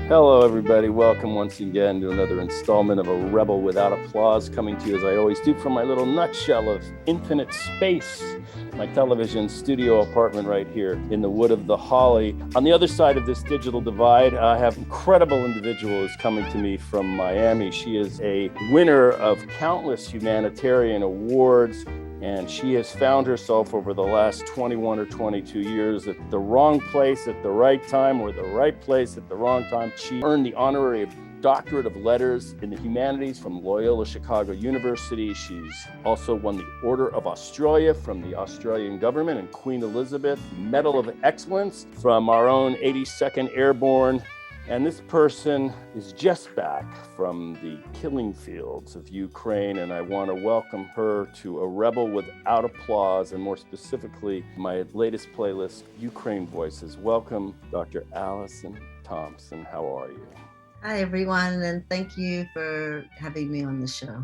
Hello, everybody. Welcome once again to another installment of A Rebel Without Applause, coming to you as I always do from my little nutshell of infinite space, my television studio apartment right here in the wood of the Holly. On the other side of this digital divide, I have an incredible individual who's coming to me from Miami. She is a winner of countless humanitarian awards, and she has found herself over the last 21 or 22 years at the wrong place at the right time, or the right place at the wrong time. She earned the honorary Doctorate of Letters in the Humanities from Loyola Chicago University. She's also won the Order of Australia from the Australian government and Queen Elizabeth, Medal of Excellence from our own 82nd Airborne. And this person is just back from the killing fields of Ukraine, and I want to welcome her to A Rebel Without Applause, and more specifically, my latest playlist, Ukraine Voices. Welcome, Dr. Alison Thompson. How are you? Hi, everyone, and thank you for having me on the show.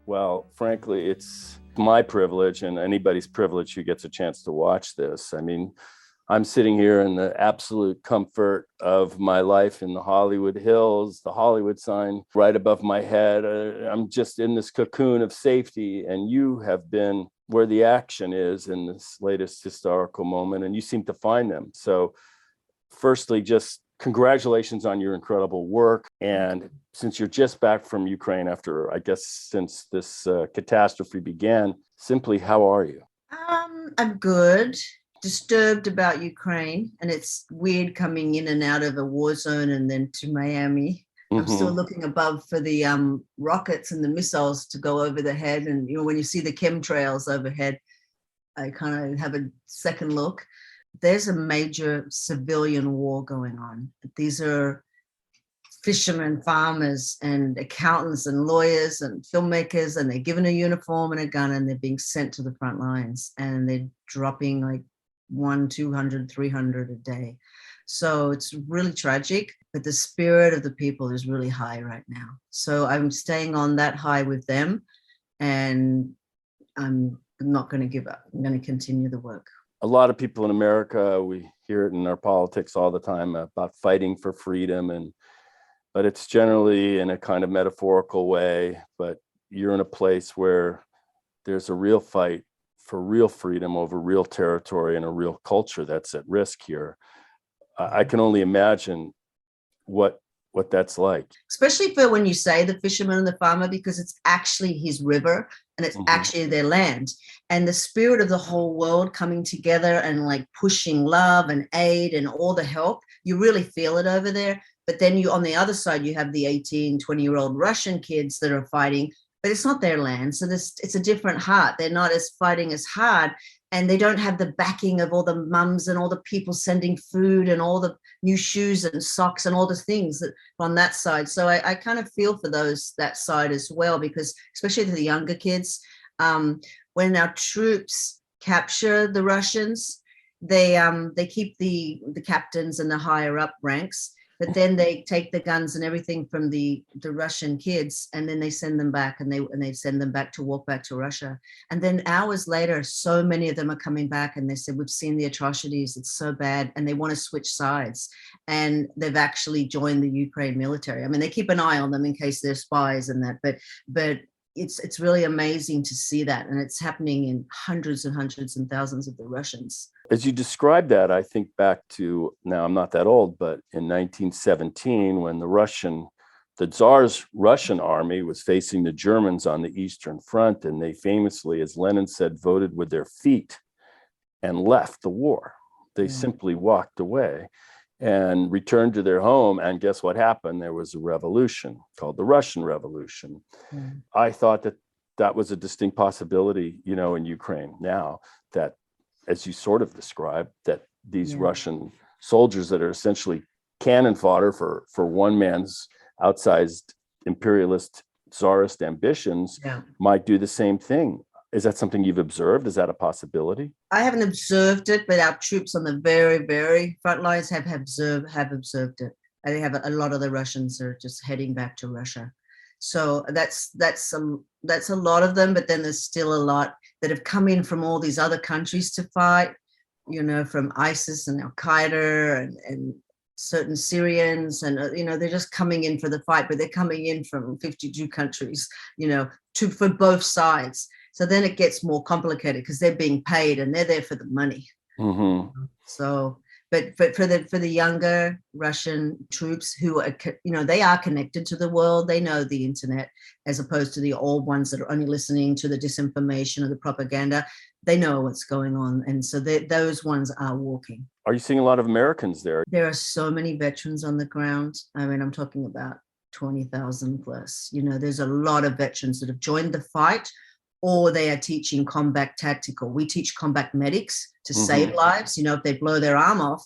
Well, frankly, it's my privilege and anybody's privilege who gets a chance to watch this. I mean, I'm sitting here in the absolute comfort of my life in the Hollywood Hills, the Hollywood sign right above my head. I'm just in this cocoon of safety, and you have been where the action is in this latest historical moment, and you seem to find them. So firstly, just congratulations on your incredible work. And since you're just back from Ukraine after, I guess, since this catastrophe began, simply, how are you? I'm good. Disturbed about Ukraine, and it's weird coming in and out of a war zone and then to Miami. I'm still looking above for the rockets and the missiles to go over the head, and when you see the chemtrails overhead, I kind of have a second look. There's a major civilian war going on. These are fishermen, farmers, and accountants and lawyers and filmmakers, and they're given a uniform and a gun, and they're being sent to the front lines, and they're dropping like 100, 200, 300 a day. So it's really tragic, but the spirit of the people is really high right now. So I'm staying on that high with them, and I'm not going to give up. I'm going to continue the work. A lot of people in America, we hear it in our politics all the time about fighting for freedom, but it's generally in a kind of metaphorical way. But you're in a place where there's a real fight for real freedom over real territory and a real culture that's at risk here. I can only imagine what that's like. Especially for when you say the fisherman and the farmer, because it's actually his river and it's actually their land. And the spirit of the whole world coming together and like pushing love and aid and all the help, you really feel it over there. But then you, on the other side, you have the 18, 20-year-old Russian kids that are fighting, but it's not their land. So it's a different heart. They're not as fighting as hard, and they don't have the backing of all the mums and all the people sending food and all the new shoes and socks and all the things that on that side. So I kind of feel for that side as well, because especially to the younger kids, when our troops capture the Russians, they keep the captains and the higher up ranks. But then they take the guns and everything from the Russian kids, and then they send them back, and they send them back to walk back to Russia. And then hours later, so many of them are coming back, and they said, we've seen the atrocities, it's so bad, and they want to switch sides. And they've actually joined the Ukraine military. I mean, they keep an eye on them in case they're spies and that, but it's really amazing to see that, and it's happening in hundreds and hundreds and thousands of the Russians. As you describe that, I think back to, now I'm not that old, but in 1917, when the Tsar's Russian army was facing the Germans on the Eastern Front, and they famously, as Lenin said, voted with their feet and left the war. They simply walked away and returned to their home. And guess what happened? There was a revolution called the Russian Revolution. I thought that was a distinct possibility, in Ukraine now, that, as you sort of described, that these Russian soldiers that are essentially cannon fodder for one man's outsized imperialist czarist ambitions might do the same thing. Is that something you've observed? Is that a possibility? I haven't observed it, but our troops on the very, very front lines have observed it. I have a lot of the Russians are just heading back to Russia. So that's a lot of them, but then there's still a lot that have come in from all these other countries to fight, from ISIS and Al Qaeda and certain Syrians, and they're just coming in for the fight, but they're coming in from 52 countries, for both sides. So then it gets more complicated because they're being paid and they're there for the money. Mm-hmm. So, but for the younger Russian troops who are, they are connected to the world, they know the internet, as opposed to the old ones that are only listening to the disinformation or the propaganda. They know what's going on, and so those ones are walking. Are you seeing a lot of Americans there? There are so many veterans on the ground. I mean, I'm talking about 20,000 plus. There's a lot of veterans that have joined the fight, or they are teaching combat tactical. We teach combat medics to save lives. If they blow their arm off,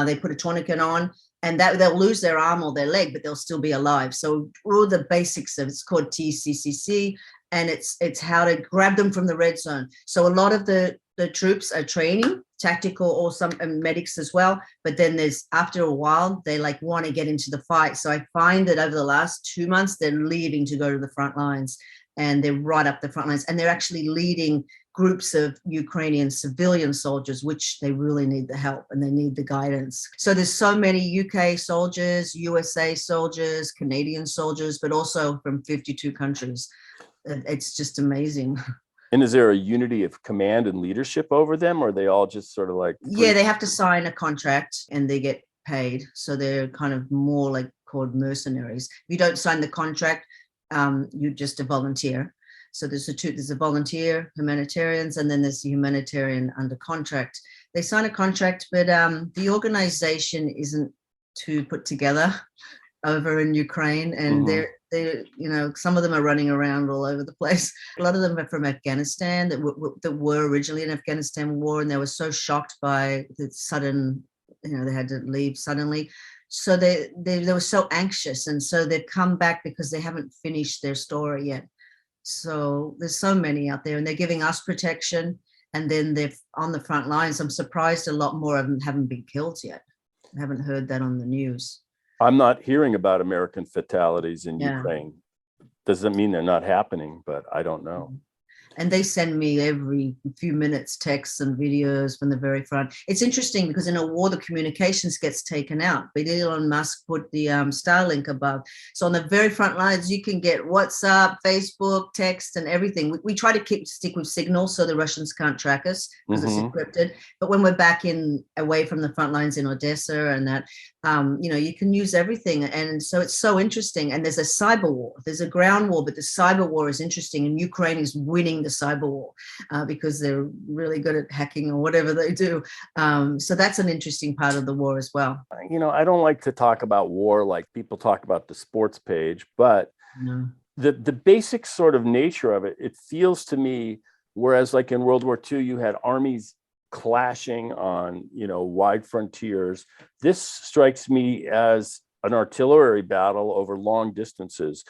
they put a tourniquet on, and that they'll lose their arm or their leg, but they'll still be alive. So all the basics of it's called TCCC, and it's how to grab them from the red zone. So a lot of the troops are training tactical, or some medics as well. But then after a while, they want to get into the fight. So I find that over the last 2 months, they're leaving to go to the front lines, and they're right up the front lines, and they're actually leading groups of Ukrainian civilian soldiers, which they really need the help and they need the guidance. So there's so many UK soldiers, USA soldiers, Canadian soldiers, but also from 52 countries. It's just amazing. And is there a unity of command and leadership over them, or are they all just sort of like... Yeah, they have to sign a contract and they get paid. So they're kind of more called mercenaries. If you don't sign the contract, you're just a volunteer. So there's a volunteer, humanitarians, and then there's the humanitarian under contract. They sign a contract, but the organization isn't too put together over in Ukraine, and they're some of them are running around all over the place. A lot of them are from Afghanistan that were originally in Afghanistan war, and they were so shocked by the sudden, they had to leave suddenly. So they were so anxious, and so they've come back because they haven't finished their story yet. So there's so many out there, and they're giving us protection, and then they're on the front lines. I'm surprised a lot more of them haven't been killed yet. I haven't heard that on the news. I'm not hearing about American fatalities in Ukraine. Doesn't mean they're not happening, but I don't know. And they send me every few minutes texts and videos from the very front. It's interesting because in a war, the communications gets taken out. But Elon Musk put the Starlink above. So on the very front lines, you can get WhatsApp, Facebook, text, and everything. We try to stick with Signal so the Russians can't track us because it's encrypted. But when we're back away from the front lines in Odessa and that, you can use everything. And so it's so interesting. And there's a cyber war. There's a ground war, but the cyber war is interesting. And Ukraine is winning the cyber war because they're really good at hacking or whatever they do. So that's an interesting part of the war as well. I don't like to talk about war like people talk about the sports page, but the basic sort of nature of it, it feels to me, whereas like in World War II, you had armies clashing on, wide frontiers. This strikes me as an artillery battle over long distances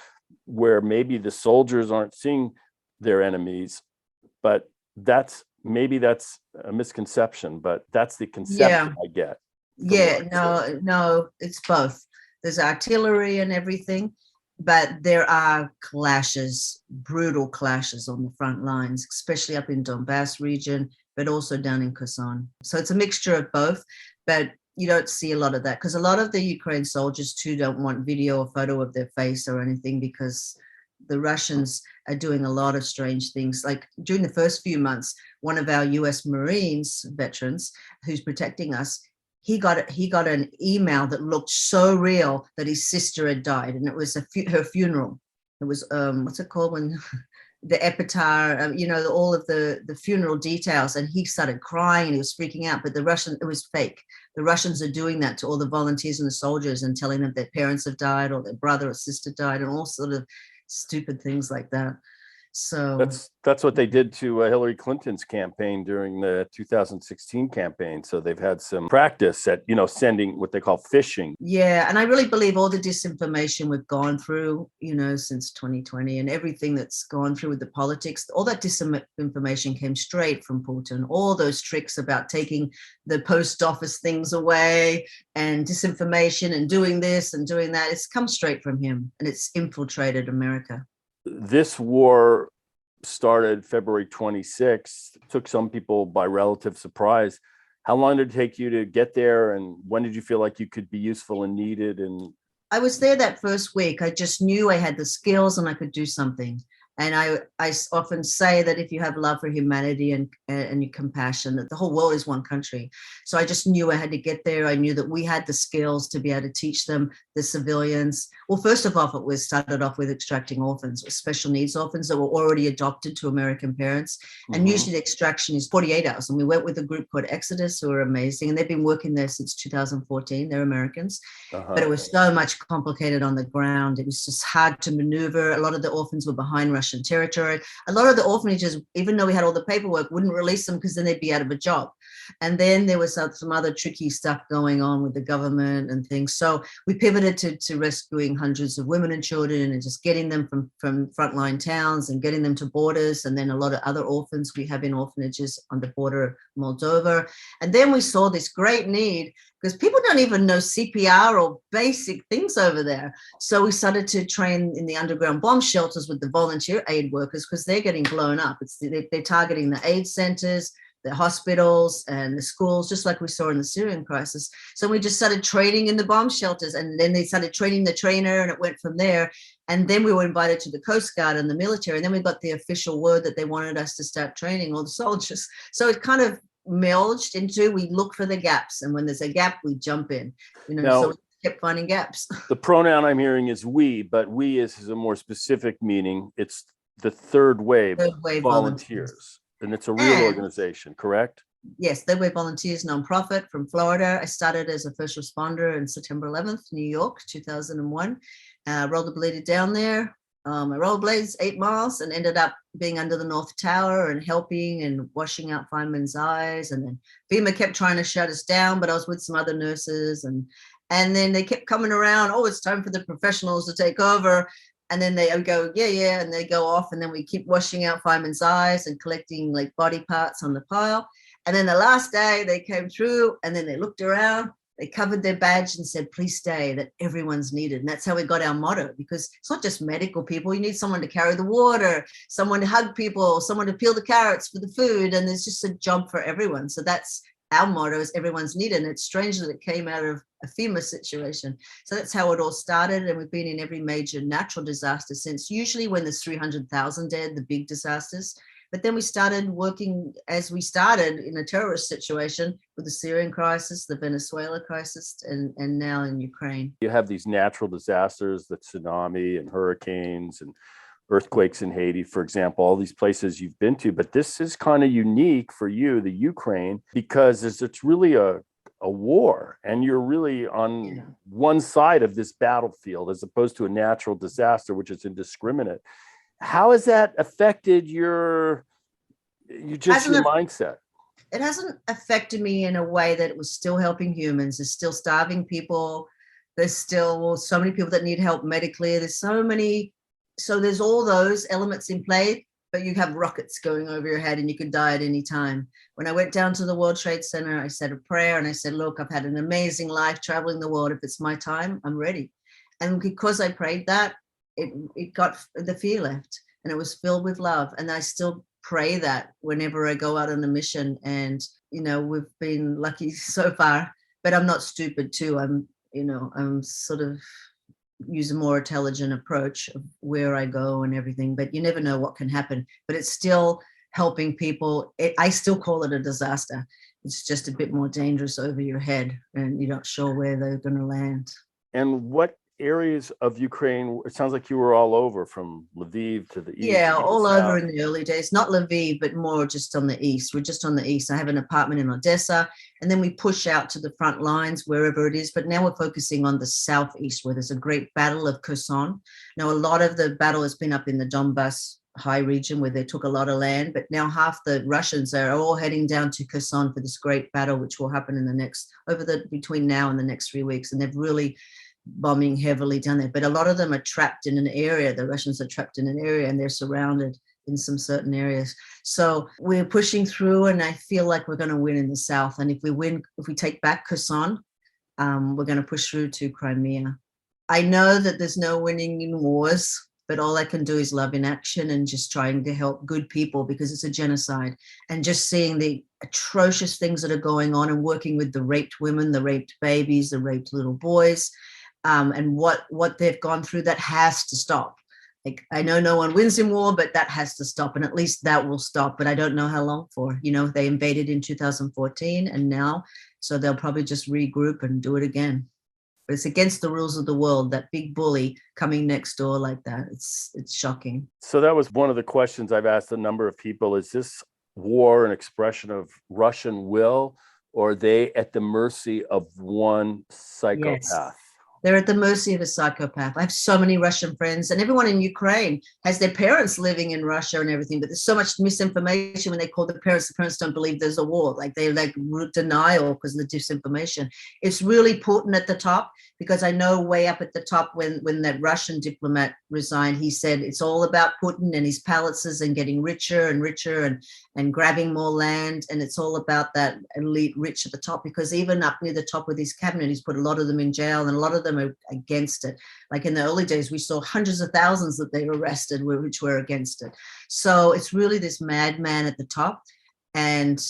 where maybe the soldiers aren't seeing their enemies, but that's a misconception, but that's the conception I get. No, it's both. There's artillery and everything, but there are clashes, brutal clashes on the front lines, especially up in Donbass region, but also down in Kherson. So it's a mixture of both, but you don't see a lot of that because a lot of the Ukraine soldiers too don't want video or photo of their face or anything because the Russians are doing a lot of strange things. Like during the first few months, one of our US Marines veterans who's protecting us, he got an email that looked so real that his sister had died, and it was her funeral. It was what's it called when the epitaph, all of the funeral details, and he started crying and he was freaking out. But it was fake. The Russians are doing that to all the volunteers and the soldiers and telling them their parents have died or their brother or sister died and all sort of stupid things like that. So that's what they did to Hillary Clinton's campaign during the 2016 campaign. So they've had some practice at, sending what they call phishing. Yeah. And I really believe all the disinformation we've gone through, since 2020 and everything that's gone through with the politics, all that disinformation came straight from Putin. All those tricks about taking the post office things away and disinformation and doing this and doing that, it's come straight from him and it's infiltrated America. This war started February 26th, took some people by relative surprise. How long did it take you to get there? And when did you feel like you could be useful and needed? And I was there that first week. I just knew I had the skills and I could do something. And I often say that if you have love for humanity and your compassion, that the whole world is one country. So I just knew I had to get there. I knew that we had the skills to be able to teach them, the civilians. Well, first of all, it was started off with extracting orphans, special needs orphans that were already adopted to American parents. And usually the extraction is 48 hours. And we went with a group called Exodus, who are amazing. And they've been working there since 2014. They're Americans. But it was so much complicated on the ground. It was just hard to maneuver. A lot of the orphans were behind Russian territory. A lot of the orphanages, even though we had all the paperwork, wouldn't release them because then they'd be out of a job. And then there was some other tricky stuff going on with the government and things. So we pivoted to rescuing hundreds of women and children and just getting them from frontline towns and getting them to borders. And then a lot of other orphans we have in orphanages on the border of Moldova. And then we saw this great need because people don't even know CPR or basic things over there. So we started to train in the underground bomb shelters with the volunteer aid workers because they're getting blown up. They're targeting the aid centers, the hospitals and the schools, just like we saw in the Syrian crisis. So we just started training in the bomb shelters, and then they started training the trainer, and it went from there. And then we were invited to the Coast Guard and the military, and then we got the official word that they wanted us to start training all the soldiers. So it kind of merged into, we look for the gaps, and when there's a gap, we jump in. Now, so we kept finding gaps. The pronoun I'm hearing is we, but we is a more specific meaning. It's the third wave volunteers. And it's a real organization, correct? Yes, Third Wave Volunteers nonprofit from Florida. I started as a first responder in September 11th, New York, 2001. Rollerbladed down there. I rollerblades 8 miles and ended up being under the North Tower and helping and washing out firemen's eyes. And then FEMA kept trying to shut us down, but I was with some other nurses. And then they kept coming around. Oh, it's time for the professionals to take over. And then they go, yeah, and they go off, and then we keep washing out firemen's eyes and collecting like body parts on the pile. And then the last day they came through, and then they looked around, they covered their badge and said, please stay, that everyone's needed. And that's how we got our motto, because it's not just medical people. You need someone to carry the water, someone to hug people, someone to peel the carrots for the food. And there's just a job for everyone. So that's our motto, is everyone's needed. And it's strange that it came out of a FEMA situation. So that's how it all started. And we've been in every major natural disaster since, usually when there's 300,000 dead, the big disasters. But then we started working, as we started in a terrorist situation with the Syrian crisis, the Venezuela crisis, and now in Ukraine. You have these natural disasters, the tsunami and hurricanes and earthquakes in Haiti, for example, all these places you've been to. But this is kind of unique for you, the Ukraine, because it's really a war, and you're really on one side of this battlefield as opposed to a natural disaster, which is indiscriminate. How has that affected your mindset? It hasn't affected me in a way that it was still helping humans. There's still starving people. There's still so many people that need help medically. So there's all those elements in play, but you have rockets going over your head and you could die at any time. When I went down to the World Trade Center, I said a prayer and I said, look, I've had an amazing life traveling the world. If it's my time, I'm ready. And because I prayed that, it got the fear left, and it was filled with love. And I still pray that whenever I go out on a mission. And, we've been lucky so far, but I'm not stupid too. I'm sort of use a more intelligent approach of where I go and everything, but you never know what can happen. But it's still helping people. I still call it a disaster. It's just a bit more dangerous over your head, and you're not sure where they're going to land. And what areas of Ukraine? It sounds like you were all over, from Lviv to the east. Yeah, all over in the early days. Not Lviv, but more just on the east. We're just on the east. I have an apartment in Odessa, and then we push out to the front lines wherever it is. But now we're focusing on the southeast, where there's a great battle of Kherson. Now, a lot of the battle has been up in the Donbas high region, where they took a lot of land, but now half the Russians are all heading down to Kherson for this great battle, which will happen between now and the next 3 weeks. And they've really bombing heavily down there, but a lot of them are trapped in an area. The Russians are trapped in an area, and they're surrounded in some certain areas. So we're pushing through, and I feel like we're going to win in the south. And if we take back Kherson, we're going to push through to Crimea. I know that there's no winning in wars, but all I can do is love in action and just trying to help good people, because it's a genocide. And just seeing the atrocious things that are going on, and working with the raped women, the raped babies, the raped little boys, and what they've gone through. That has to stop. Like, I know no one wins in war, but that has to stop, and at least that will stop. But I don't know how long for. They invaded in 2014, and now, so they'll probably just regroup and do it again. But it's against the rules of the world, that big bully coming next door like that. It's shocking. So that was one of the questions I've asked a number of people. Is this war an expression of Russian will, or are they at the mercy of one psychopath? Yes. They're at the mercy of a psychopath. I have so many Russian friends, and everyone in Ukraine has their parents living in Russia and everything, but there's so much misinformation when they call the parents don't believe there's a war. Like, they denial because of the disinformation. It's really Putin at the top, because I know way up at the top when that Russian diplomat resigned, he said it's all about Putin and his palaces and getting richer and richer and grabbing more land. And it's all about that elite rich at the top, because even up near the top with his cabinet, he's put a lot of them in jail, and a lot of them are against it. Like in the early days, we saw hundreds of thousands that they arrested, which were against it. So it's really this madman at the top, and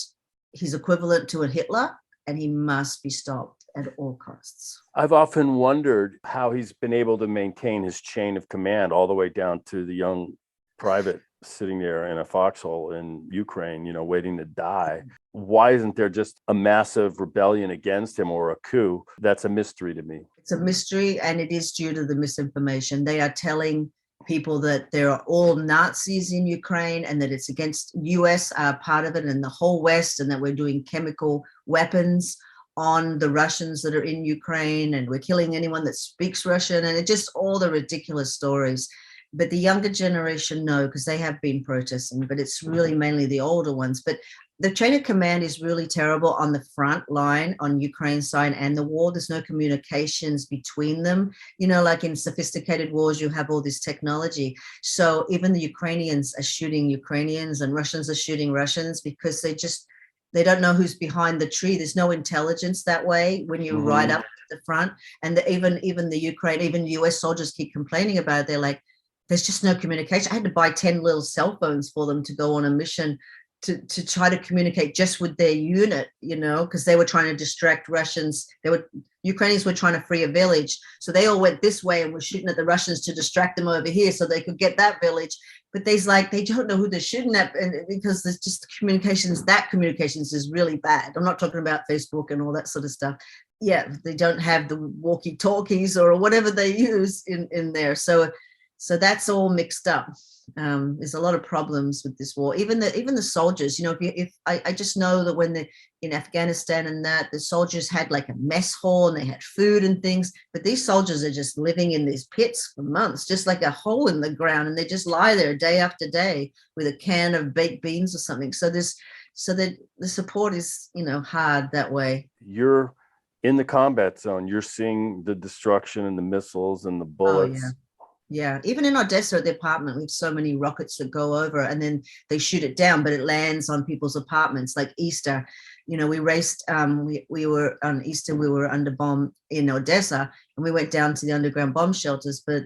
he's equivalent to a Hitler, and he must be stopped at all costs. I've often wondered how he's been able to maintain his chain of command all the way down to the young private sitting there in a foxhole in Ukraine, waiting to die. Why isn't there just a massive rebellion against him or a coup? That's a mystery to me. It's a mystery, and it is due to the misinformation. They are telling people that there are all Nazis in Ukraine, and that it's against US part of it, and the whole West, and that we're doing chemical weapons on the Russians that are in Ukraine, and we're killing anyone that speaks Russian, and it just all the ridiculous stories. But the younger generation know, because they have been protesting, but it's really mainly the older ones. But the chain of command is really terrible on the front line, on Ukraine's side and the war. There's no communications between them. Like in sophisticated wars, you have all this technology. So even the Ukrainians are shooting Ukrainians, and Russians are shooting Russians, because they don't know who's behind the tree. There's no intelligence that way when you ride up to the front. And even the Ukraine, even US soldiers keep complaining about it. They're like, there's just no communication. I had to buy 10 little cell phones for them to go on a mission to try to communicate just with their unit, because they were trying to distract Russians. Ukrainians were trying to free a village. So they all went this way and were shooting at the Russians to distract them over here so they could get that village. But they don't know who they're shooting at, because there's just communications is really bad. I'm not talking about Facebook and all that sort of stuff. Yeah, they don't have the walkie-talkies or whatever they use in there. So that's all mixed up. There's a lot of problems with this war. Even the soldiers, if I just know that when they're in Afghanistan and that, the soldiers had like a mess hall and they had food and things, but these soldiers are just living in these pits for months, just like a hole in the ground, and they just lie there day after day with a can of baked beans or something. So that the support is, hard that way. You're in the combat zone. You're seeing the destruction and the missiles and the bullets. Oh, yeah. Yeah, even in Odessa, the apartment, we have so many rockets that go over, and then they shoot it down, but it lands on people's apartments. Like Easter, we raced. We were on Easter. We were under bomb in Odessa, and we went down to the underground bomb shelters. But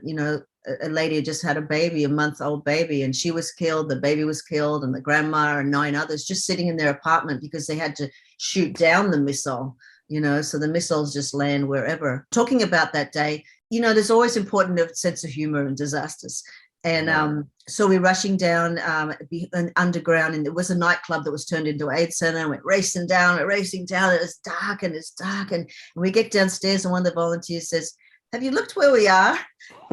a lady just had a baby, a month-old baby, and she was killed. The baby was killed, and the grandma and 9 others just sitting in their apartment because they had to shoot down the missile. So the missiles just land wherever. Talking about that day, there's always important a sense of humor in disasters. And so we're rushing down an underground, and there was a nightclub that was turned into an aid center, and we're racing down. It was dark, and we get downstairs, and one of the volunteers says, "Have you looked where we are?"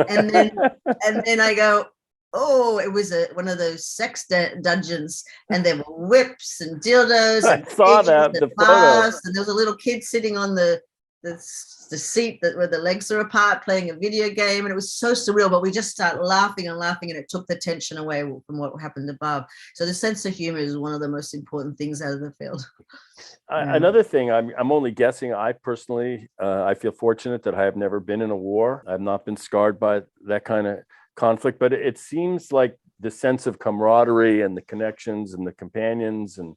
And then I go, "Oh, it was one of those sex dungeons, and there were whips and dildos." I saw that, the photo. And there was a little kid sitting on the seat where the legs are apart playing a video game, and it was so surreal. But we just started laughing, and it took the tension away from what happened above. So the sense of humor is one of the most important things out of the field. Another thing, I'm only guessing. I personally, I feel fortunate that I have never been in a war. I've not been scarred by that kind of conflict, but it seems like the sense of camaraderie and the connections and the companions and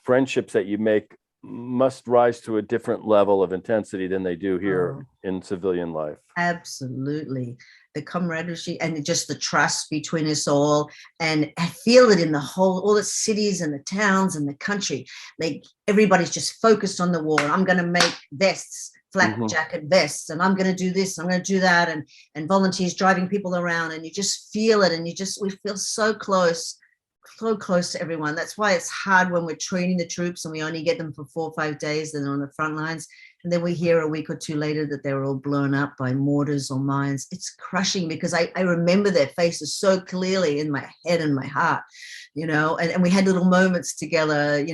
friendships that you make must rise to a different level of intensity than they do here in civilian life. Absolutely. the camaraderie and just the trust between us all. And I feel it in all the cities and the towns and the country. Like everybody's just focused on the war. I'm going to make vests, flak jacket vests, and I'm going to do this, I'm going to do that. And volunteers driving people around, and you just feel it. And we feel so close to everyone. That's why it's hard when we're training the troops and we only get them for 4 or 5 days, then on the front lines. And then we hear a week or two later that they were all blown up by mortars or mines. It's crushing because I remember their faces so clearly in my head and my heart, and we had little moments together,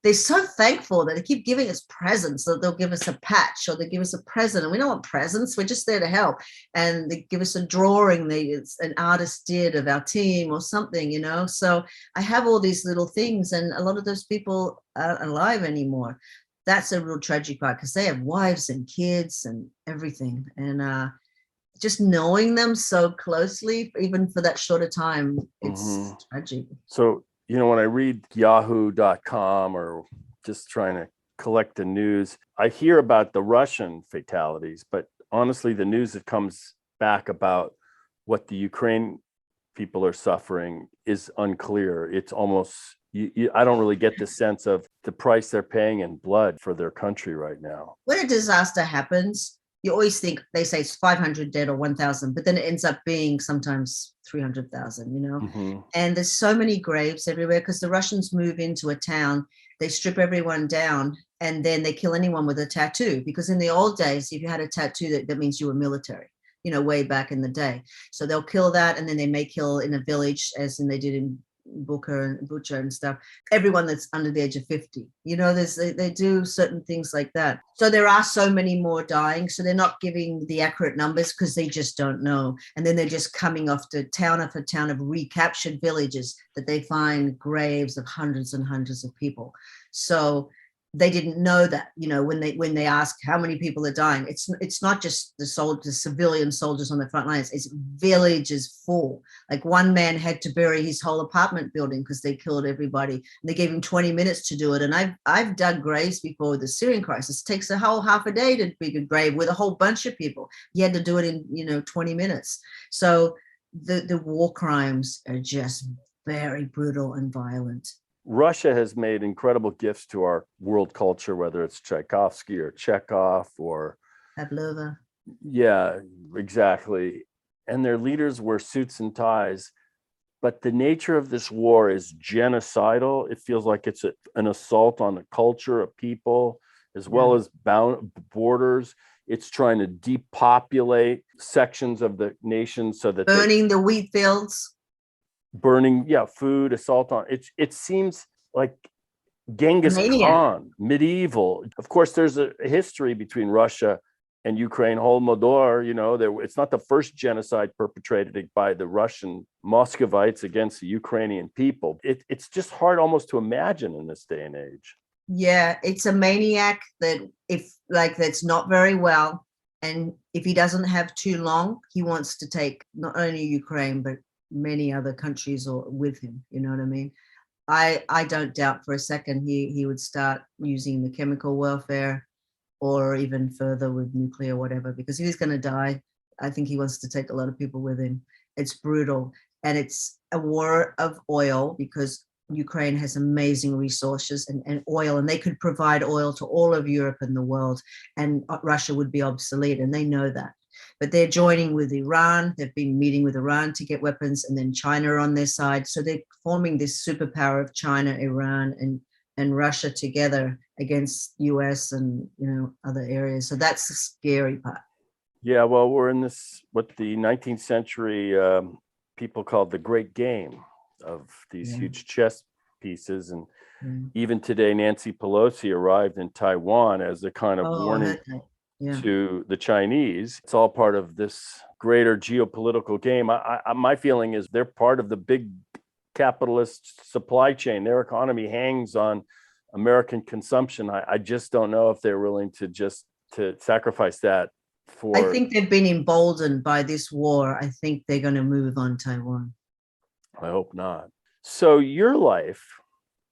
they're so thankful that they keep giving us presents, that they'll give us a patch or they give us a present. And we don't want presents, we're just there to help. And they give us a drawing an artist did of our team or something, So I have all these little things, and a lot of those people aren't alive anymore. That's a real tragic part because they have wives and kids and everything. And just knowing them so closely, even for that shorter time, it's tragic. So, when I read yahoo.com or just trying to collect the news, I hear about the Russian fatalities, but honestly, the news that comes back about what the Ukraine people are suffering is unclear. It's almost, I don't really get the sense of the price they're paying in blood for their country right now. When a disaster happens, you always think, they say it's 500 dead or 1,000, but then it ends up being sometimes 300,000, And there's so many graves everywhere because the Russians move into a town, they strip everyone down, and then they kill anyone with a tattoo. Because in the old days, if you had a tattoo, that means you were military, way back in the day. So they'll kill that, and then they may kill in a village, as in they did in Butcher and stuff, everyone that's under the age of 50. They do certain things like that. So there are so many more dying. So they're not giving the accurate numbers because they just don't know. And then they're just coming off to town after town of recaptured villages that they find graves of hundreds and hundreds of people. So they didn't know that, when they ask how many people are dying, it's not just the civilian soldiers on the front lines, it's villages full. Like one man had to bury his whole apartment building because they killed everybody. And they gave him 20 minutes to do it. And I've dug graves before with the Syrian crisis. It takes a whole half a day to dig a grave with a whole bunch of people. You had to do it in 20 minutes. So the war crimes are just very brutal and violent. Russia has made incredible gifts to our world culture, whether it's Tchaikovsky or Chekhov or Pavlova. Yeah, exactly. And their leaders wear suits and ties. But the nature of this war is genocidal. It feels like it's an assault on the culture of people, as well as borders. It's trying to depopulate sections of the nation so that burning the wheat fields. Burning, food, assault on it seems like Genghis Khan, medieval. Of course, there's a history between Russia and Ukraine. Holodomor, it's not the first genocide perpetrated by the Russian Muscovites against the Ukrainian people. It's just hard almost to imagine in this day and age. Yeah, it's a maniac that's not very well, and if he doesn't have too long, he wants to take not only Ukraine but many other countries or with him. You know what I mean? I don't doubt for a second he would start using the chemical warfare or even further with nuclear, whatever, because he's going to die. I think he wants to take a lot of people with him. It's brutal. And it's a war of oil because Ukraine has amazing resources and oil, and they could provide oil to all of Europe and the world, and Russia would be obsolete, and they know that. But they're joining with Iran. They've been meeting with Iran to get weapons, and then China are on their side. So they're forming this superpower of China, Iran, and Russia together against US and other areas. So that's the scary part. Yeah, well, we're in this, what the 19th century people called the Great Game of these huge chess pieces. And even today, Nancy Pelosi arrived in Taiwan as a kind of warning to the Chinese. It's all part of this greater geopolitical game. My feeling is they're part of the big capitalist supply chain. Their economy hangs on American consumption. I just don't know if they're willing to sacrifice that for. I think they've been emboldened by this war. I think they're going to move on Taiwan. I hope not. So your life,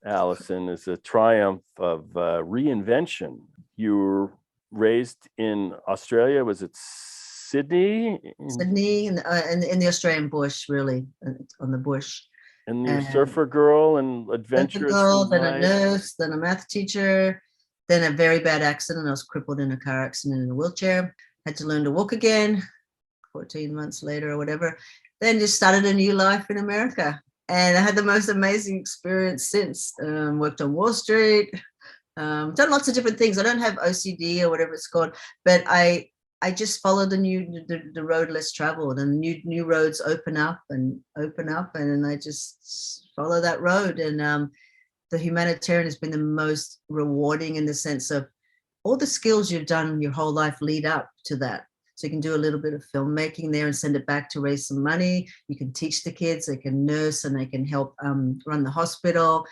Alison, is a triumph of reinvention. You were raised in Australia. Was it Sydney? Sydney, and in the Australian bush, really, on the bush. And you're a surfer girl and adventurous. Girl, then a nurse, then a math teacher, then a very bad accident. I was crippled in a car accident in a wheelchair. Had to learn to walk again 14 months later or whatever. Then just started a new life in America. And I had the most amazing experience since. Worked on Wall Street, done lots of different things. I don't have OCD or whatever it's called, but I just follow the road less traveled, and new roads open up, and I just follow that road. And the humanitarian has been the most rewarding in the sense of all the skills you've done your whole life lead up to that. So you can do a little bit of filmmaking there and send it back to raise some money. You can teach the kids, they can nurse, and they can help run the hospital,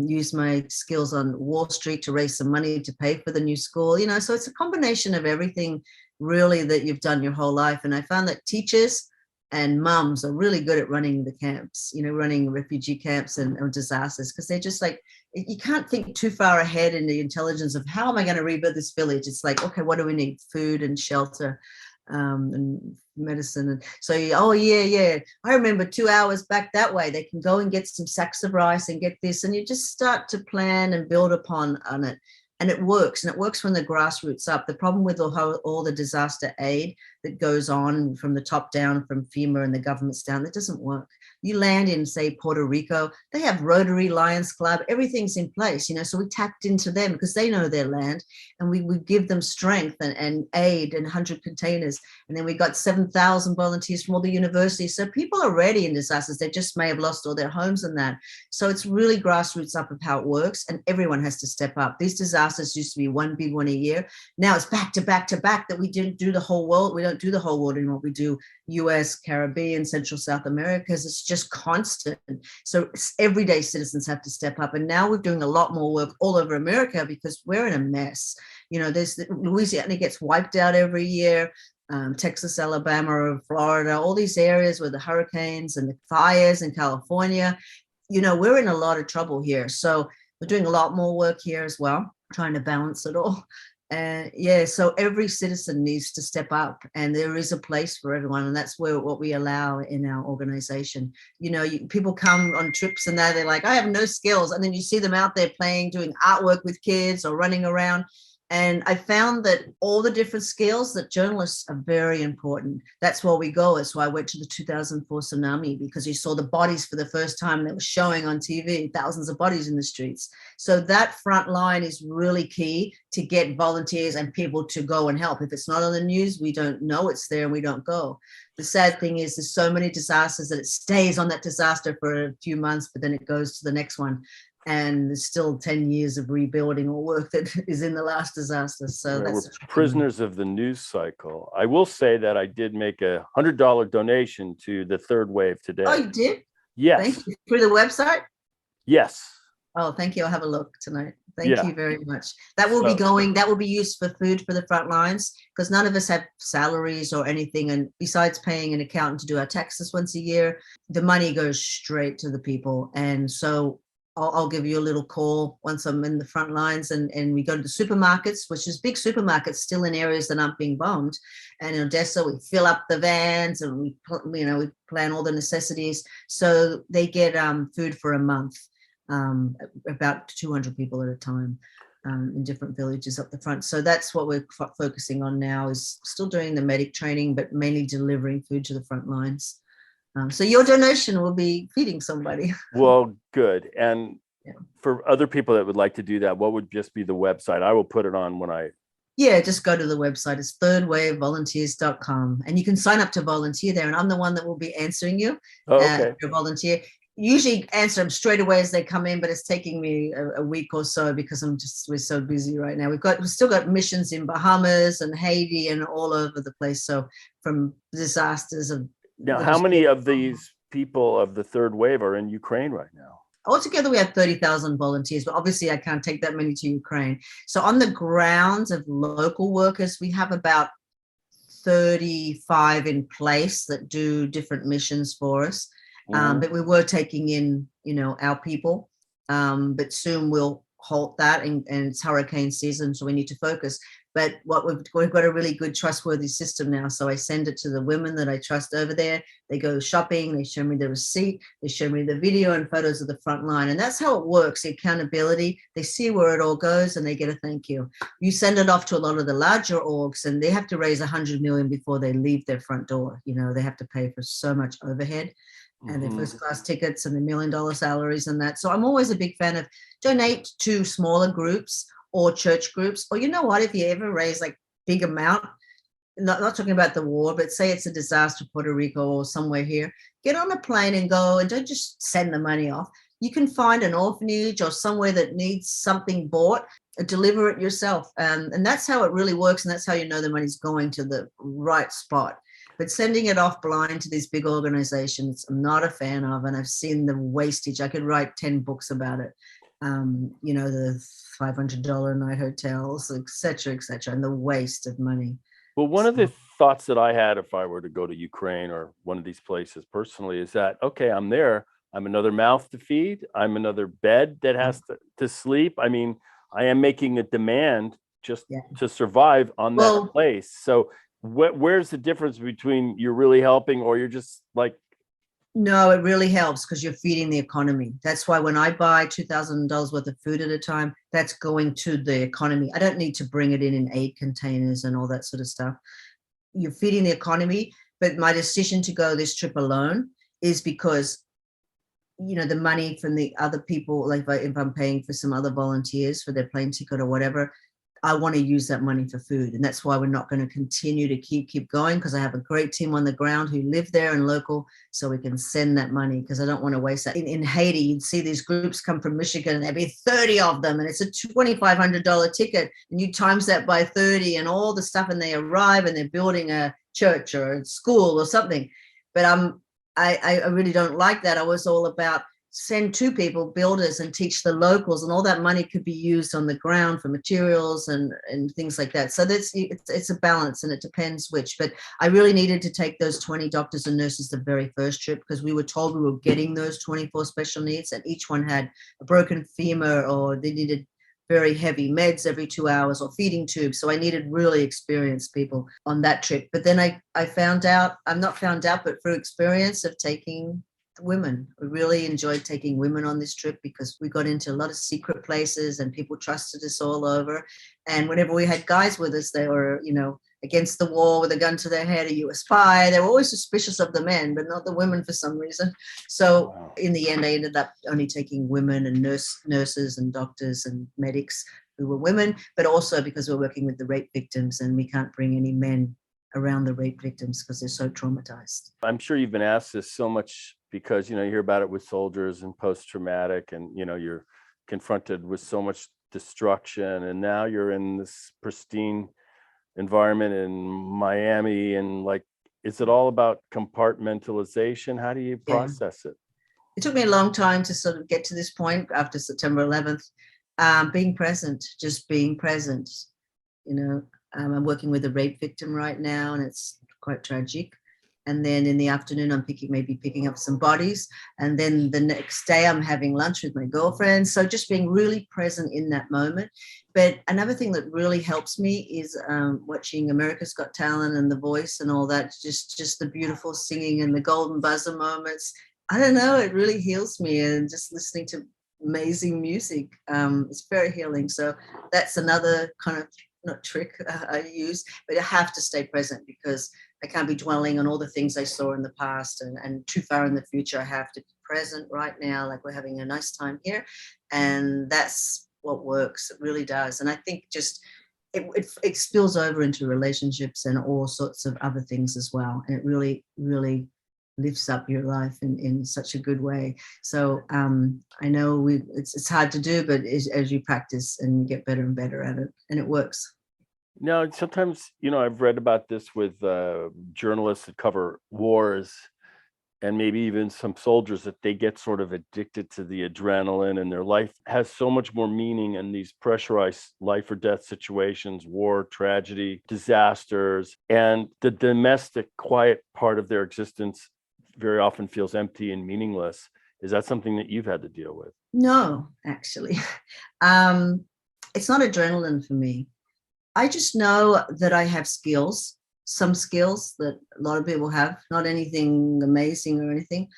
use my skills on Wall Street to raise some money to pay for the new school. So it's a combination of everything really that you've done your whole life. And I found that teachers and mums are really good at running the camps, running refugee camps and disasters, because they're just like, you can't think too far ahead in the intelligence of how am I going to rebuild this village. It's like, okay, what do we need? Food and shelter and medicine. And so, I remember 2 hours back that way. They can go and get some sacks of rice and get this, and you just start to plan and build upon it. And it works. And it works when the grassroots up. The problem with all the disaster aid that goes on from the top down, from FEMA and the governments down, that doesn't work. You land in, say, Puerto Rico, they have Rotary, Lions Club, everything's in place, so we tapped into them because they know their land, and we give them strength and aid and 100 containers. And then we got 7,000 volunteers from all the universities. So people are ready in disasters. They just may have lost all their homes and that. So it's really grassroots up of how it works, and everyone has to step up. These disasters used to be one big one a year. Now it's back to back to back that we didn't do the whole world. We don't do the whole world anymore. We do US, Caribbean, Central South America, because it's just constant. So everyday citizens have to step up. And now we're doing a lot more work all over America because we're in a mess. There's Louisiana gets wiped out every year. Texas, Alabama, Florida, all these areas where the hurricanes and the fires in California, we're in a lot of trouble here. So we're doing a lot more work here as well, trying to balance it all. And so every citizen needs to step up, and there is a place for everyone. And that's what we allow in our organization. People come on trips and they're like, I have no skills. And then you see them out there playing, doing artwork with kids or running around. And I found that all the different skills that journalists are very important. That's why we go. That's why I went to the 2004 tsunami, because you saw the bodies for the first time. They were showing on TV, thousands of bodies in the streets. So that front line is really key to get volunteers and people to go and help. If it's not on the news, we don't know it's there and we don't go. The sad thing is there's so many disasters that it stays on that disaster for a few months, but then it goes to the next one. And there's still 10 years of rebuilding or work that is in the last disaster. So we're prisoners of the news cycle. I will say that I did make a $100 donation to the third wave today. Oh, you did? Yes. Thank you. Through the website? Yes. Oh, thank you. I'll have a look tonight. Thank you very much. That will be used for food for the front lines, because none of us have salaries or anything. And besides paying an accountant to do our taxes once a year, the money goes straight to the people. And so I'll give you a little call once I'm in the front lines, and we go to the supermarkets, which is big supermarkets still in areas that aren't being bombed. And in Odessa, we fill up the vans and we plan all the necessities. So they get food for a month, about 200 people at a time in different villages up the front. So that's what we're focusing on now, is still doing the medic training, but mainly delivering food to the front lines. So your donation will be feeding somebody. Well, good. And for other people that would like to do that, what would just be the website? I will put it on when I... Yeah, just go to the website. It's thirdwavevolunteers.com. And you can sign up to volunteer there. And I'm the one that will be answering you. If you're a volunteer. Usually answer them straight away as they come in, but it's taking me a week or so because we're so busy right now. We've still got missions in Bahamas and Haiti and all over the place. So from disasters of... Now, how many of these people of the third wave are in Ukraine right now? Altogether, we have 30,000 volunteers, but obviously I can't take that many to Ukraine. So on the grounds of local workers, we have about 35 in place that do different missions for us. But we were taking in, our people. But soon we'll halt that, and it's hurricane season, so we need to focus. But we've got a really good, trustworthy system now. So I send it to the women that I trust over there. They go shopping, they show me the receipt, they show me the video and photos of the front line. And that's how it works, the accountability. They see where it all goes and they get a thank you. You send it off to a lot of the larger orgs and they have to raise 100 million before they leave their front door. You know, they have to pay for so much overhead and their first class tickets and the $1 million salaries and that. So I'm always a big fan of donate to smaller groups or church groups, or you know what, if you ever raise like big amount, not talking about the war, but say it's a disaster, Puerto Rico or somewhere here, get on a plane and go, and don't just send the money off. You can find an orphanage or somewhere that needs something bought, deliver it yourself. And that's how it really works. And that's how you know the money's going to the right spot. But sending it off blind to these big organizations, I'm not a fan of. And I've seen the wastage. I could write 10 books about it. You know, the $500 night hotels, et cetera, and the waste of money. Well, one of the thoughts that I had if I were to go to Ukraine or one of these places personally is that, okay, I'm there. I'm another mouth to feed. I'm another bed that has to sleep. I mean, I am making a demand just to survive on that place. So where's the difference between you're really helping or you're just like, no, it really helps because you're feeding the economy. That's why when I buy $2,000 worth of food at a time, that's going to the economy. I don't need to bring it in aid containers and all that sort of stuff. You're feeding the economy. But my decision to go this trip alone is because, you know, the money from the other people, like if I'm paying for some other volunteers for their plane ticket or whatever, I want to use that money for food. And that's why we're not going to continue to keep going, because I have a great team on the ground who live there and local, so we can send that money, because I don't want to waste that. In Haiti, you'd see these groups come from Michigan and there'd be 30 of them and it's a $2,500 ticket and you times that by 30 and all the stuff, and they arrive and they're building a church or a school or something. But I really don't like that. I was all about send two people, builders, and teach the locals, and all that money could be used on the ground for materials and things like that. So it's a balance, and it depends which. But I really needed to take those 20 doctors and nurses the very first trip, because we were told we were getting those 24 special needs, and each one had a broken femur or they needed very heavy meds every 2 hours or feeding tubes. So I needed really experienced people on that trip. But then I found out, I'm not found out, but through experience of taking women. We really enjoyed taking women on this trip because we got into a lot of secret places and people trusted us all over. And whenever we had guys with us, they were, you know, against the wall with a gun to their head, are you a spy? They were always suspicious of the men, but not the women for some reason. So in the end, I ended up only taking women and nurses and doctors and medics who were women, but also because we're working with the rape victims and we can't bring any men around the rape victims because they're so traumatized. I'm sure you've been asked this so much because, you know, you hear about it with soldiers and post-traumatic, and, you know, you're confronted with so much destruction, and now you're in this pristine environment in Miami, and like, is it all about compartmentalization? How do you process it? It took me a long time to sort of get to this point after September 11th. Being present, just being present, you know. I'm working with a rape victim right now, and it's quite tragic. And then in the afternoon, I'm picking up some bodies. And then the next day, I'm having lunch with my girlfriend. So just being really present in that moment. But another thing that really helps me is watching America's Got Talent and The Voice and all that, just the beautiful singing and the golden buzzer moments. I don't know, it really heals me, and just listening to amazing music. It's very healing. So that's another kind of not trick I use, but I have to stay present because I can't be dwelling on all the things I saw in the past and too far in the future. I have to be present right now, like we're having a nice time here. And that's what works. It really does. And I think just it spills over into relationships and all sorts of other things as well. And it really, really lifts up your life in such a good way. So I know it's hard to do, but as you practice and you get better and better at it, and it works. No, sometimes, you know, I've read about this with journalists that cover wars, and maybe even some soldiers, that they get sort of addicted to the adrenaline, and their life has so much more meaning in these pressurized life or death situations, war, tragedy, disasters, and the domestic quiet part of their existence very often feels empty and meaningless. Is that something that you've had to deal with? No, actually. It's not adrenaline for me. I just know that I have skills, some skills that a lot of people have, not anything amazing or anything.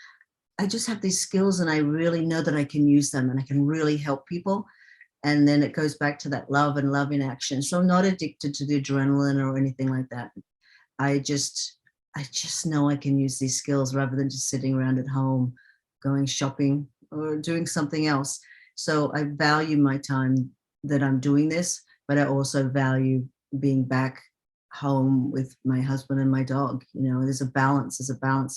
I just have these skills and I really know that I can use them and I can really help people. And then it goes back to that love and love in action. So I'm not addicted to the adrenaline or anything like that. I just I just know I can use these skills rather than just sitting around at home, going shopping or doing something else. So I value my time that I'm doing this, but I also value being back home with my husband and my dog. There's a balance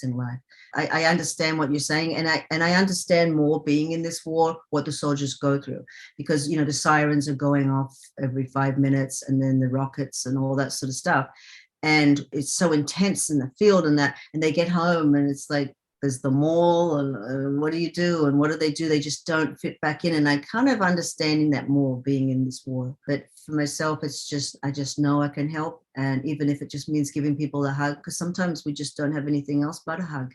in life. I understand what you're saying, and I understand more being in this war, what the soldiers go through, because the sirens are going off every 5 minutes, and then the rockets and all that sort of stuff, and it's so intense in the field, and they get home, and it's like there's the mall, and what do you do, and what do? They just don't fit back in, and I kind of understanding that more being in this war. But for myself, it's just I just know I can help, and even if it just means giving people a hug, because sometimes we just don't have anything else but a hug,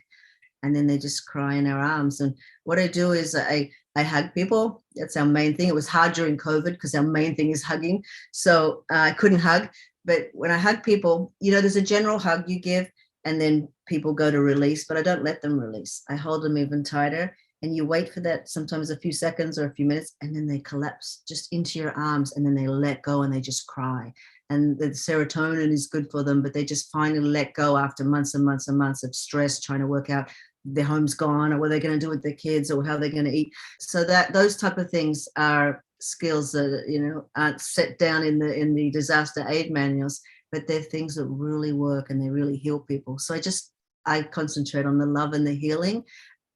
and then they just cry in our arms. And what I do is I hug people. That's our main thing. It was hard during COVID because our main thing is hugging, so I couldn't hug. But when I hug people, there's a general hug you give, and then people go to release, but I don't let them release. I hold them even tighter, and you wait for that, sometimes a few seconds or a few minutes, and then they collapse just into your arms, and then they let go and they just cry. And the serotonin is good for them, but they just finally let go after months and months and months of stress, trying to work out their home's gone, or what they're going to do with their kids, or how they're going to eat. So that those type of things are skills that aren't set down in the disaster aid manuals, but they're things that really work and they really heal people. So I concentrate on the love and the healing,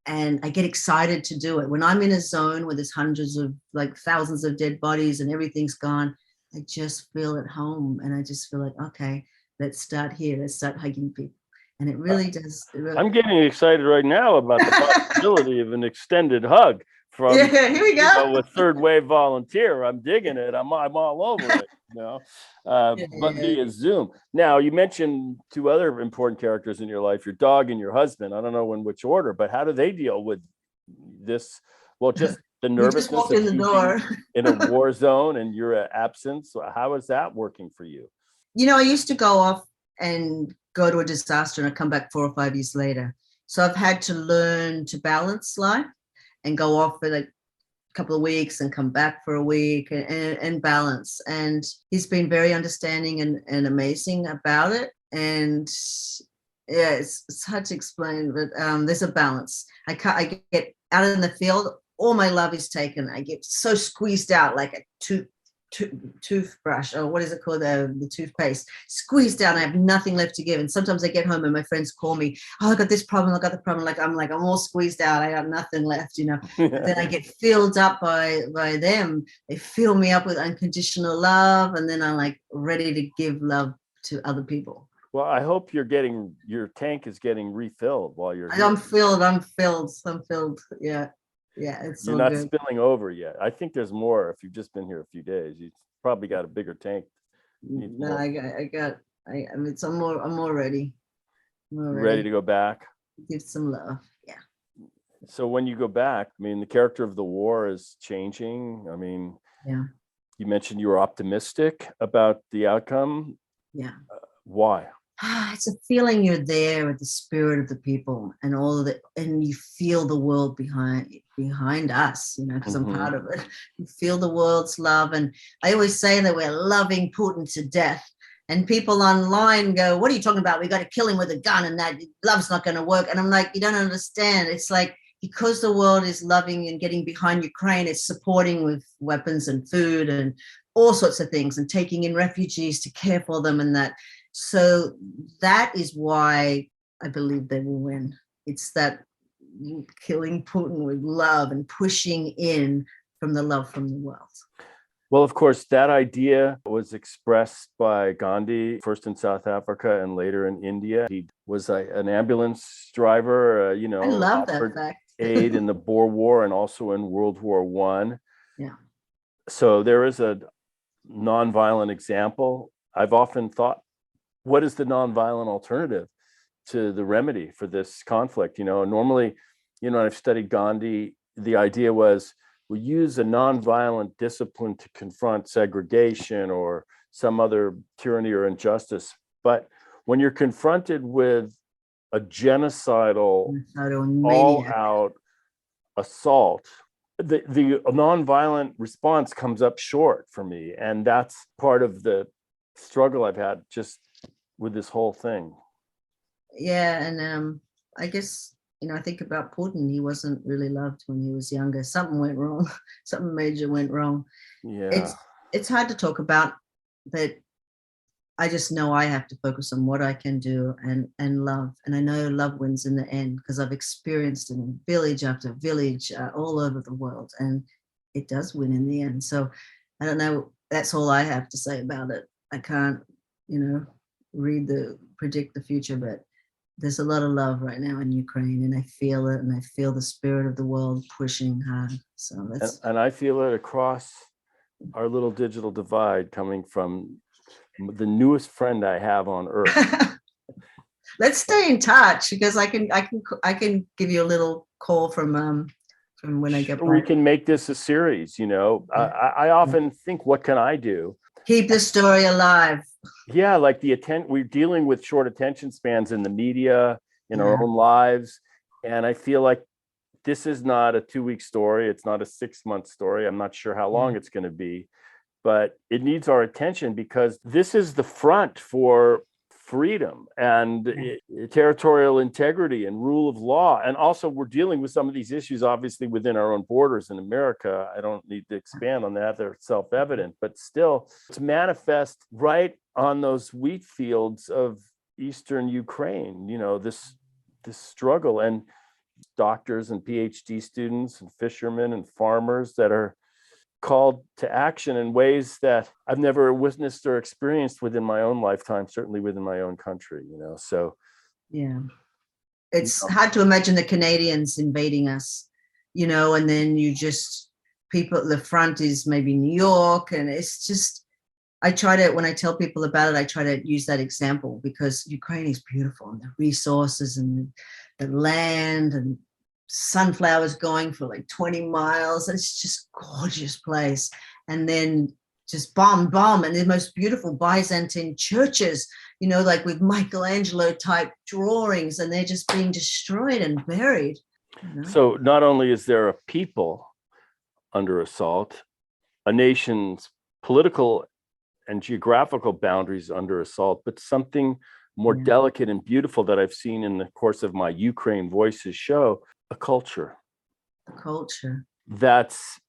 and I get excited to do it. When I'm in a zone where there's hundreds of, like, thousands of dead bodies and everything's gone, I just feel at home, and I just feel like, okay, let's start here. Let's start hugging people. And it really does. I'm getting excited right now about the possibility of an extended hug from Yeah, here we go. a third wave volunteer. I'm digging it. I'm all over it. But via Zoom. Now, you mentioned two other important characters in your life, your dog and your husband. I don't know in which order, but how do they deal with this? Well, just the nervousness just walked in the door in a war zone and your absence. How is that working for you? I used to go off and go to a disaster and I come back 4 or 5 years later. So I've had to learn to balance life and go off for like a couple of weeks and come back for a week and balance. And he's been very understanding and amazing about it. And yeah, it's hard to explain, but there's a balance. I get out in the field, all my love is taken. I get so squeezed out like a toothbrush, or what is it called, the toothpaste, squeezed out. I have nothing left to give. And sometimes I get home and my friends call me, oh, I got this problem, I got the problem. I'm all squeezed out, I got nothing left. But then I get filled up by them. They fill me up with unconditional love, and then I'm like ready to give love to other people. Well, I hope your tank is getting refilled while you're here. I'm filled. Yeah, it's You're not spilling over yet. I think there's more. If you've just been here a few days, you've probably got a bigger tank. No, I'm more ready. Ready to go back? Give some love. Yeah. So when you go back, I mean, the character of the war is changing. I mean, yeah. You mentioned you were optimistic about the outcome. Yeah. Why? It's a feeling you're there with the spirit of the people and all of it, and you feel the world behind us, because I'm part of it. You feel the world's love. And I always say that we're loving Putin to death. And people online go, what are you talking about? We got to kill him with a gun, and that love's not going to work. And I'm like, you don't understand. It's like, because the world is loving and getting behind Ukraine, it's supporting with weapons and food and all sorts of things, and taking in refugees to care for them and that. So that is why I believe they will win. It's that killing Putin with love and pushing in from the love from the world. Well, of course, that idea was expressed by Gandhi, first in South Africa and later in India. He was an ambulance driver, I love that fact. aid in the Boer War and also in World War I. Yeah. So there is a nonviolent example. I've often thought, what is the nonviolent alternative to the remedy for this conflict? Normally, I've studied Gandhi. The idea was will use a nonviolent discipline to confront segregation or some other tyranny or injustice. But when you're confronted with a genocidal, all-out assault, the nonviolent response comes up short for me. And that's part of the struggle I've had just with this whole thing. Yeah, and I guess, I think about Putin. He wasn't really loved when he was younger. Something went wrong. Something major went wrong. Yeah. It's hard to talk about, but I just know I have to focus on what I can do and love. And I know love wins in the end because I've experienced it in village after village all over the world, and it does win in the end. So I don't know. That's all I have to say about it. I can't, predict the future, but there's a lot of love right now in Ukraine, and I feel it, and I feel the spirit of the world pushing hard. So that's and I feel it across our little digital divide coming from the newest friend I have on earth. Let's stay in touch because I can give you a little call from when I get back. We can make this a series. I often think, what can I do? Keep the story alive. Yeah, like we're dealing with short attention spans in the media, in our own lives. And I feel like this is not a 2-week story. It's not a 6-month story. I'm not sure how long it's going to be, but it needs our attention because this is the front for freedom and territorial integrity and rule of law. And also we're dealing with some of these issues, obviously, within our own borders in America. I don't need to expand on that. They're self-evident, but still it's manifest right on those wheat fields of Eastern Ukraine, this struggle, and doctors and PhD students and fishermen and farmers that are called to action in ways that I've never witnessed or experienced within my own lifetime, certainly within my own country, so. Yeah. It's hard to imagine the Canadians invading us, and then the front is maybe New York. And it's just, when I tell people about it, I try to use that example because Ukraine is beautiful, and the resources and the land and sunflowers going for like 20 miles. It's just gorgeous place. And then just bomb, and the most beautiful Byzantine churches, like with Michelangelo type drawings, and they're just being destroyed and buried. So not only is there a people under assault, a nation's political and geographical boundaries under assault, but something more delicate and beautiful that I've seen in the course of my Ukraine Voices show, a culture. A culture. That's,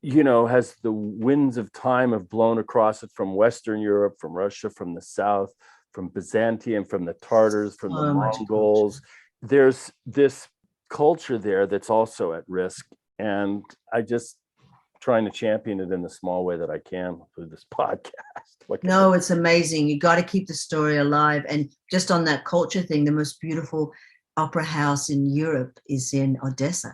has the winds of time have blown across it from Western Europe, from Russia, from the South, from Byzantium, from the Tartars, from the Mongols. There's this culture there that's also at risk. And I just trying to champion it in the small way that I can through this podcast. No, it's amazing. You got to keep the story alive. And just on that culture thing, the most beautiful opera house in Europe is in Odessa.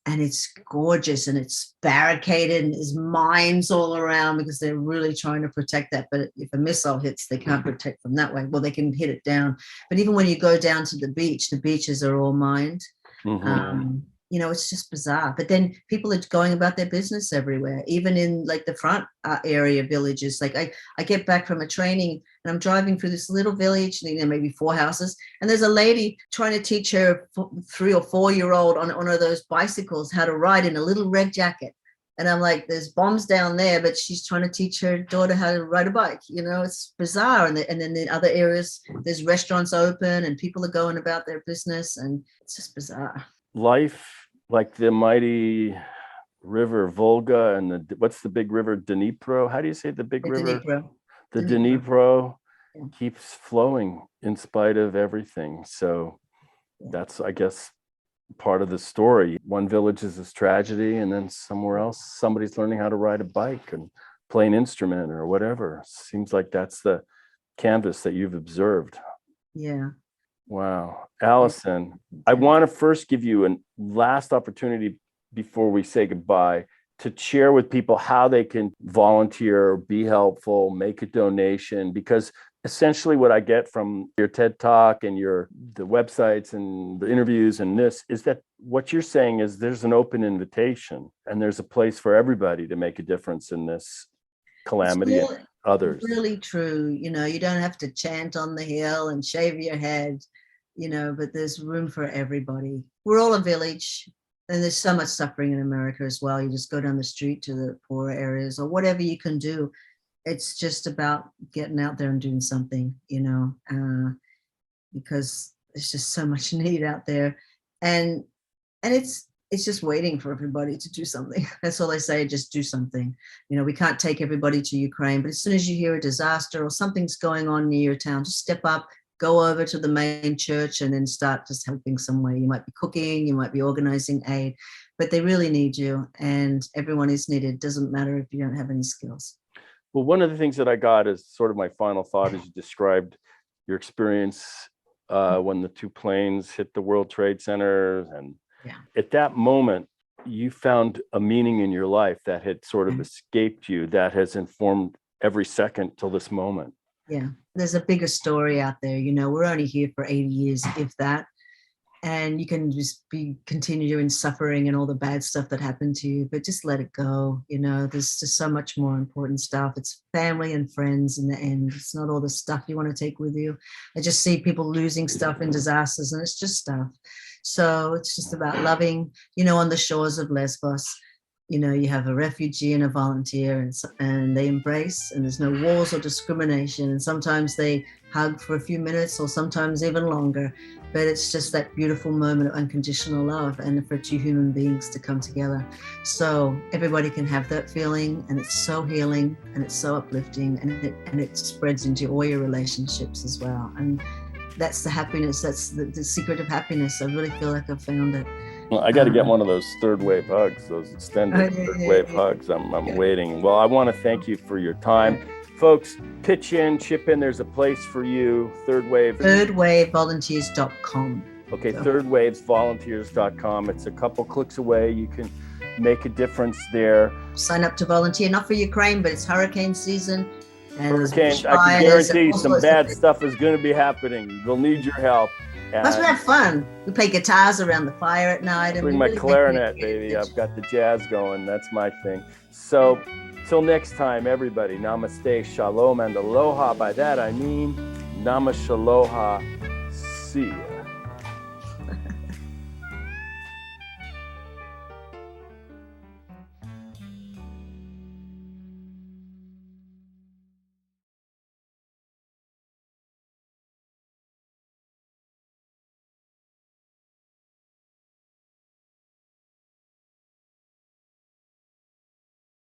And it's gorgeous, and it's barricaded, and there's mines all around because they're really trying to protect that. But if a missile hits, they can't protect from that way. Well, they can hit it down. But even when you go down to the beaches are all mined. Mm-hmm. It's just bizarre. But then people are going about their business everywhere, even in like the front area villages. Like I get back from a training and I'm driving through this little village, maybe 4 houses, and there's a lady trying to teach her 3 or 4-year-old on one of those bicycles how to ride in a little red jacket. And I'm like, there's bombs down there, but she's trying to teach her daughter how to ride a bike. It's bizarre. And then in other areas, there's restaurants open and people are going about their business, and it's just bizarre. Life like the mighty river Volga and what's the big river, Dnipro? How do you say the big river? Dnipro. The Dnipro keeps flowing in spite of everything. So that's, I guess, part of the story. One village is this tragedy, and then somewhere else, somebody's learning how to ride a bike and play an instrument or whatever. Seems like that's the canvas that you've observed. Yeah. Wow. Alison, I want to first give you a last opportunity before we say goodbye to share with people how they can volunteer, be helpful, make a donation, because essentially what I get from your TED Talk and the websites and the interviews and this is that what you're saying is there's an open invitation and there's a place for everybody to make a difference in this calamity and others. Really true. You know, you don't have to chant on the hill and shave your head, you know, but there's room for everybody. We're all a village. And there's so much suffering in America as well. You just go down the street to the poorer areas or whatever you can do. It's just about getting out there and doing something, you know, because there's just so much need out there. And it's just waiting for everybody to do something. That's all I say, just do something. You know, we can't take everybody to Ukraine, but as soon as you hear a disaster or something's going on near your town, just step up, go over to the main church and then start just helping somewhere. You might be cooking, you might be organizing aid, but they really need you and everyone is needed. Doesn't matter if you don't have any skills. Well, one of the things that I got is sort of my final thought as you described your experience when the two planes hit the World Trade Center. And at that moment, you found a meaning in your life that had sort of escaped you, that has informed every second till this moment. Yeah, there's a bigger story out there. You know, we're only here for 80 years, if that. And you can just continue doing suffering and all the bad stuff that happened to you, but just let it go. You know, there's just so much more important stuff. It's family and friends in the end. It's not all the stuff you want to take with you. I just see people losing stuff in disasters and it's just stuff. So it's just about loving, you know, on the shores of Lesbos. You know, you have a refugee and a volunteer and they embrace and there's no walls or discrimination. And sometimes they hug for a few minutes or sometimes even longer. But it's just that beautiful moment of unconditional love and for two human beings to come together. So everybody can have that feeling and it's so healing and it's so uplifting and it spreads into all your relationships as well. And that's the happiness. That's the secret of happiness. I really feel like I've found it. Well, I got to get one of those third wave hugs, those extended third wave hugs. I'm waiting. Well, I want to thank you for your time. Folks, pitch in, chip in. There's a place for you. Third Wave. Thirdwavevolunteers.com. Okay, thirdwavesvolunteers.com. It's a couple clicks away. You can make a difference there. Sign up to volunteer, not for Ukraine, but it's hurricane season. Hurricane, I can guarantee you some bad stuff is going to be happening. We'll need your help. Plus we have fun. We play guitars around the fire at night. And bring my clarinet, baby. I've got the jazz going. That's my thing. So till next time, everybody, namaste, shalom, and aloha. By that I mean namashaloha. See ya.